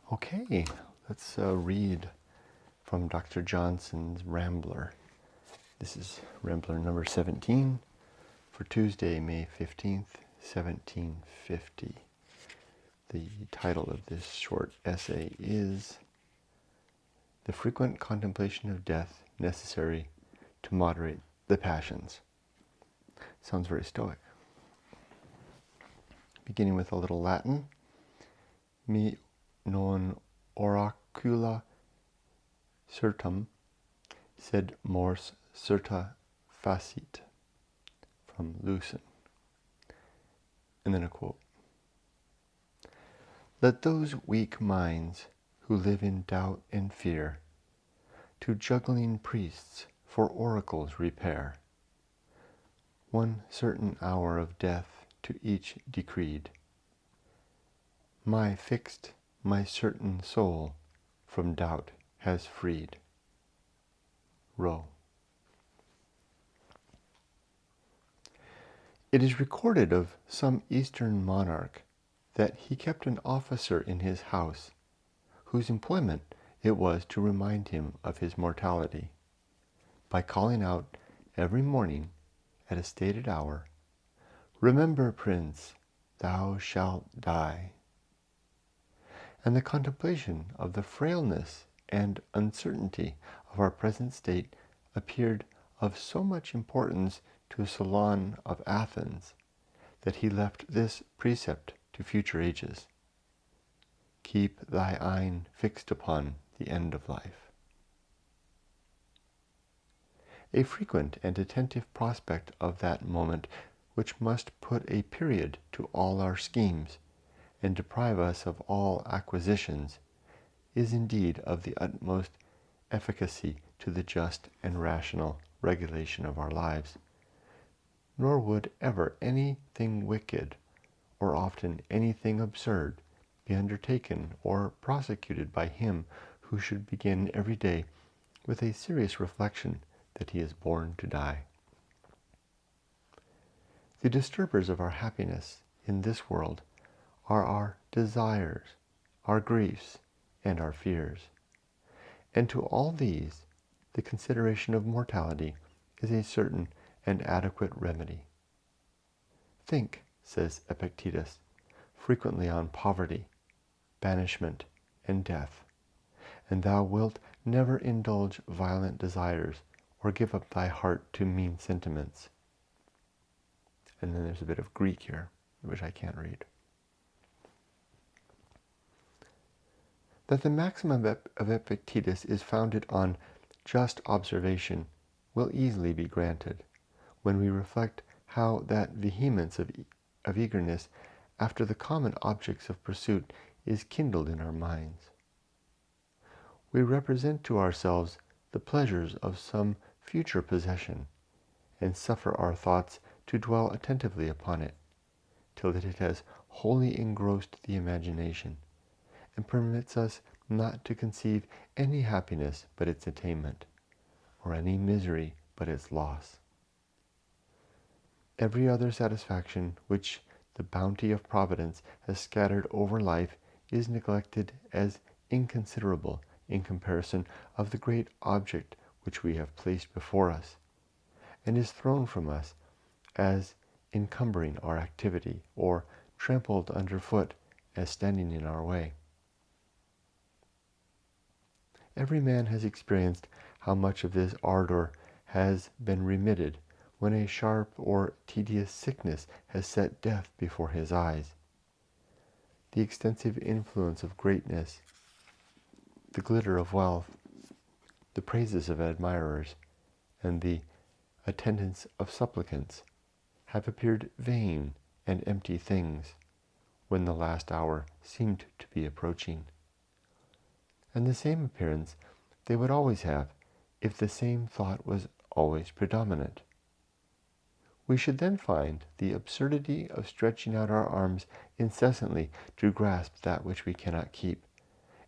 Okay, let's read from Dr. Johnson's Rambler. This is Rambler number 17 for Tuesday, May 15th, 1750. The title of this short essay is The Frequent Contemplation of Death Necessary to Moderate the Passions. Sounds very stoic. Beginning with a little Latin. Mi non oracula certum, sed mors certa facit, from Lucian. And then a quote. Let those weak minds who live in doubt and fear to juggling priests for oracles repair, one certain hour of death to each decreed. My fixed, my certain soul from doubt has freed. Roe. It is recorded of some Eastern monarch that he kept an officer in his house, whose employment it was to remind him of his mortality, by calling out every morning at a stated hour, "Remember, Prince, thou shalt die." And the contemplation of the frailness and uncertainty of our present state appeared of so much importance to Solon of Athens that he left this precept to future ages: keep thy eye fixed upon the end of life. A frequent and attentive prospect of that moment which must put a period to all our schemes and deprive us of all acquisitions is indeed of the utmost efficacy to the just and rational regulation of our lives. Nor would ever anything wicked, or often anything absurd, be undertaken or prosecuted by him who should begin every day with a serious reflection that he is born to die. The disturbers of our happiness in this world are our desires, our griefs, and our fears. And to all these, the consideration of mortality is a certain and adequate remedy. Think, says Epictetus, frequently on poverty, banishment, and death, and thou wilt never indulge violent desires or give up thy heart to mean sentiments. And then there's a bit of Greek here, which I can't read. That the maxim of Epictetus is founded on just observation will easily be granted when we reflect how that vehemence of eagerness after the common objects of pursuit is kindled in our minds. We represent to ourselves the pleasures of some future possession, and suffer our thoughts to dwell attentively upon it, till that it has wholly engrossed the imagination, and permits us not to conceive any happiness but its attainment, or any misery but its loss. Every other satisfaction which the bounty of Providence has scattered over life is neglected as inconsiderable in comparison of the great object which we have placed before us, and is thrown from us as encumbering our activity, or trampled underfoot as standing in our way. Every man has experienced how much of this ardor has been remitted when a sharp or tedious sickness has set death before his eyes. The extensive influence of greatness, the glitter of wealth, the praises of admirers, and the attendance of supplicants have appeared vain and empty things when the last hour seemed to be approaching. And the same appearance they would always have if the same thought was always predominant. We should then find the absurdity of stretching out our arms incessantly to grasp that which we cannot keep,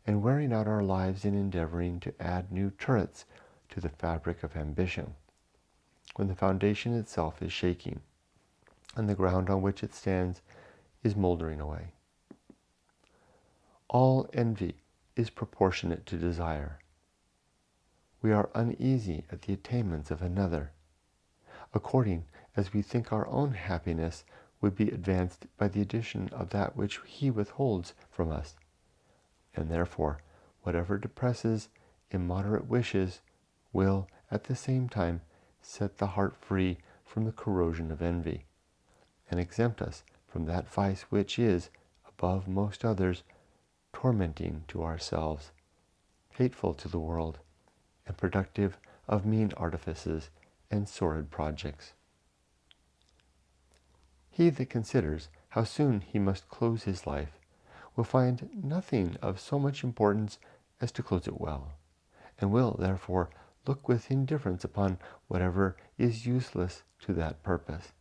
and wearing out our lives in endeavoring to add new turrets to the fabric of ambition, when the foundation itself is shaking, and the ground on which it stands is moldering away. All envy is proportionate to desire. We are uneasy at the attainments of another, according as we think our own happiness would be advanced by the addition of that which he withholds from us, and therefore whatever depresses immoderate wishes will at the same time set the heart free from the corrosion of envy, and exempt us from that vice which is, above most others, tormenting to ourselves, hateful to the world, and productive of mean artifices and sordid projects. He that considers how soon he must close his life will find nothing of so much importance as to close it well, and will therefore look with indifference upon whatever is useless to that purpose.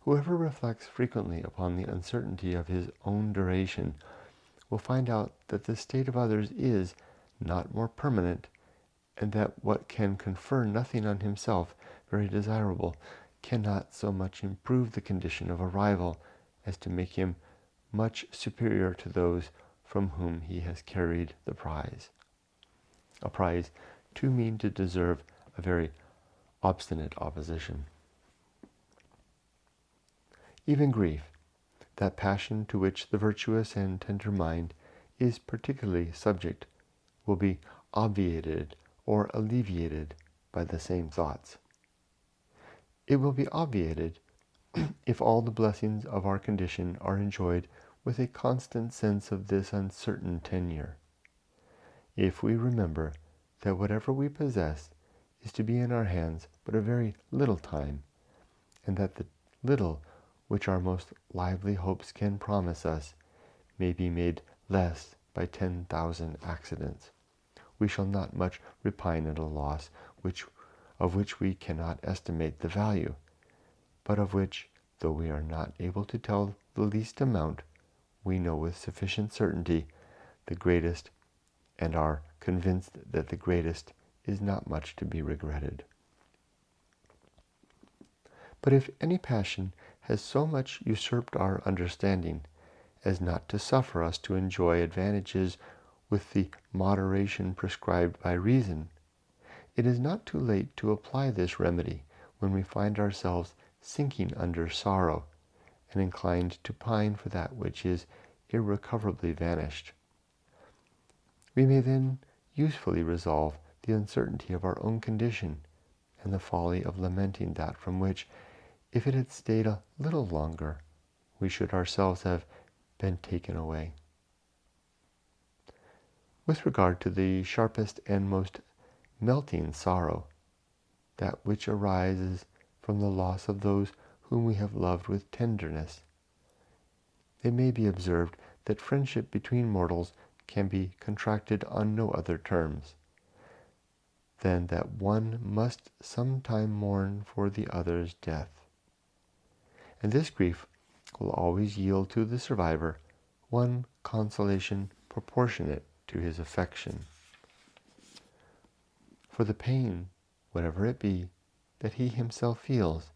Whoever reflects frequently upon the uncertainty of his own duration will find out that the state of others is not more permanent, and that what can confer nothing on himself very desirable cannot so much improve the condition of a rival as to make him much superior to those from whom he has carried the prize, a prize too mean to deserve a very obstinate opposition. Even grief, that passion to which the virtuous and tender mind is particularly subject, will be obviated or alleviated by the same thoughts. It will be obviated if all the blessings of our condition are enjoyed with a constant sense of this uncertain tenure. If we remember that whatever we possess is to be in our hands but a very little time, and that the little which our most lively hopes can promise us may be made less by 10,000 accidents, we shall not much repine at a loss of which we cannot estimate the value, but of which, though we are not able to tell the least amount, we know with sufficient certainty the greatest, and are convinced that the greatest is not much to be regretted. But if any passion has so much usurped our understanding as not to suffer us to enjoy advantages with the moderation prescribed by reason, it is not too late to apply this remedy when we find ourselves sinking under sorrow and inclined to pine for that which is irrecoverably vanished. We may then usefully resolve the uncertainty of our own condition and the folly of lamenting that from which, if it had stayed a little longer, we should ourselves have been taken away. With regard to the sharpest and most melting sorrow, that which arises from the loss of those whom we have loved with tenderness, it may be observed that friendship between mortals can be contracted on no other terms than that one must sometime mourn for the other's death. And this grief will always yield to the survivor one consolation proportionate to his affection. For the pain, whatever it be, that he himself feels,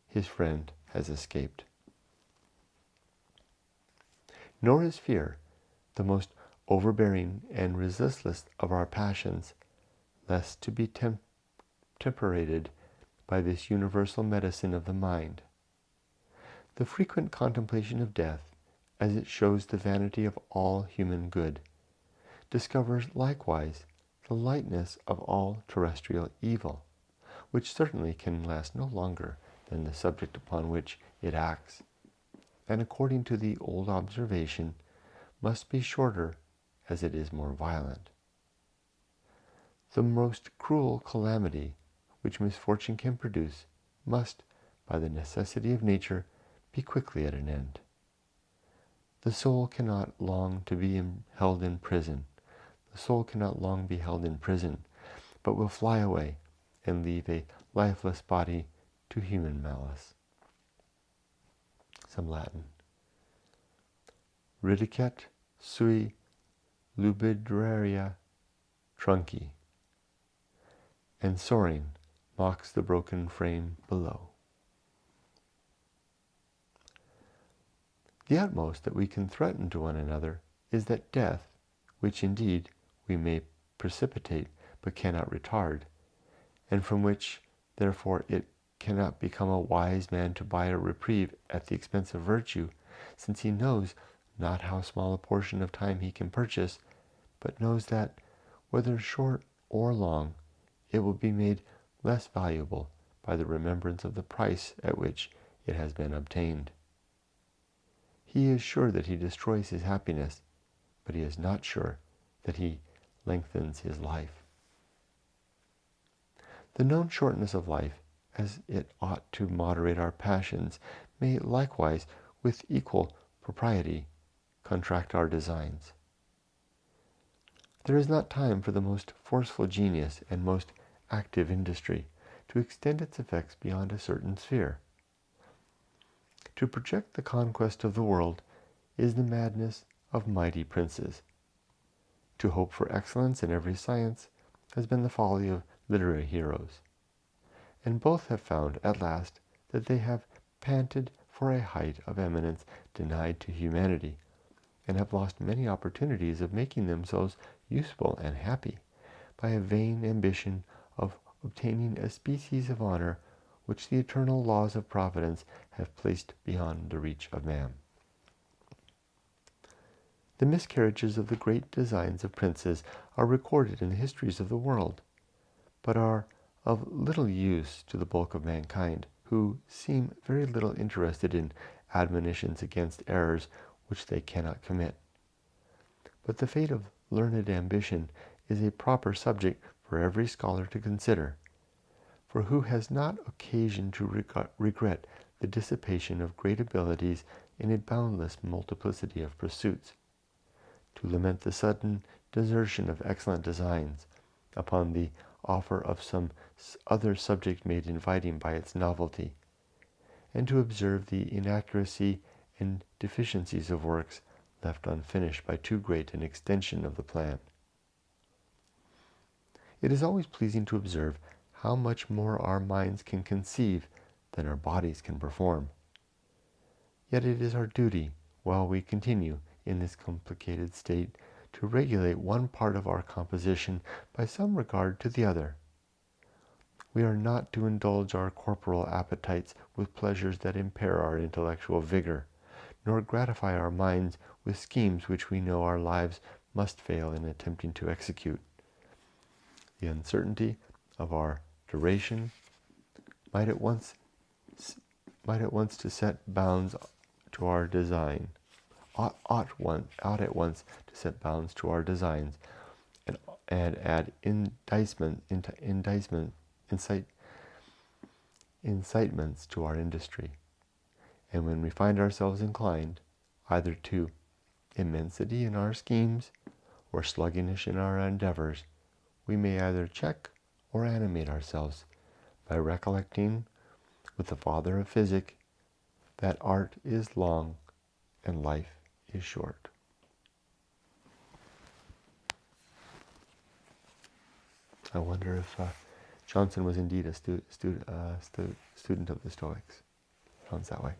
his friend has escaped. Nor is fear, the most overbearing and resistless of our passions, less to be temperated by this universal medicine of the mind. The frequent contemplation of death, as it shows the vanity of all human good, discovers likewise the lightness of all terrestrial evil, which certainly can last no longer than the subject upon which it acts, and according to the old observation, must be shorter as it is more violent. The most cruel calamity which misfortune can produce must, by the necessity of nature, be quickly at an end. The soul cannot long to be held in prison. The soul cannot long be held in prison, but will fly away and leave a lifeless body to human malice. Some Latin. Ridicet sui lubidraria trunci, and soaring mocks the broken frame below. The utmost that we can threaten to one another is that death, which indeed we may precipitate but cannot retard, and from which therefore it cannot become a wise man to buy a reprieve at the expense of virtue, since he knows not how small a portion of time he can purchase, but knows that, whether short or long, it will be made less valuable by the remembrance of the price at which it has been obtained. He is sure that he destroys his happiness, but he is not sure that he lengthens his life. The known shortness of life, as it ought to moderate our passions, may likewise, with equal propriety, contract our designs. There is not time for the most forceful genius and most active industry to extend its effects beyond a certain sphere. To project the conquest of the world is the madness of mighty princes. To hope for excellence in every science has been the folly of literary heroes. And both have found at last that they have panted for a height of eminence denied to humanity, and have lost many opportunities of making themselves useful and happy by a vain ambition of obtaining a species of honor which the eternal laws of providence have placed beyond the reach of man. The miscarriages of the great designs of princes are recorded in the histories of the world, but are of little use to the bulk of mankind, who seem very little interested in admonitions against errors which they cannot commit. But the fate of learned ambition is a proper subject for every scholar to consider. For who has not occasion to regret the dissipation of great abilities in a boundless multiplicity of pursuits, to lament the sudden desertion of excellent designs upon the offer of some other subject made inviting by its novelty, and to observe the inaccuracy and deficiencies of works left unfinished by too great an extension of the plan? It is always pleasing to observe how much more our minds can conceive than our bodies can perform. Yet it is our duty, while we continue in this complicated state, to regulate one part of our composition by some regard to the other. We are not to indulge our corporal appetites with pleasures that impair our intellectual vigor, nor gratify our minds with schemes which we know our lives must fail in attempting to execute. The uncertainty of our duration might at once to set bounds to our design, ought at once to set bounds to our designs, and add incitements to our industry. And when we find ourselves inclined either to immensity in our schemes or sluggishness in our endeavors, we may either check or animate ourselves by recollecting, with the father of physic, that art is long and life is short. I wonder if Johnson was indeed a student of the Stoics. Sounds that way.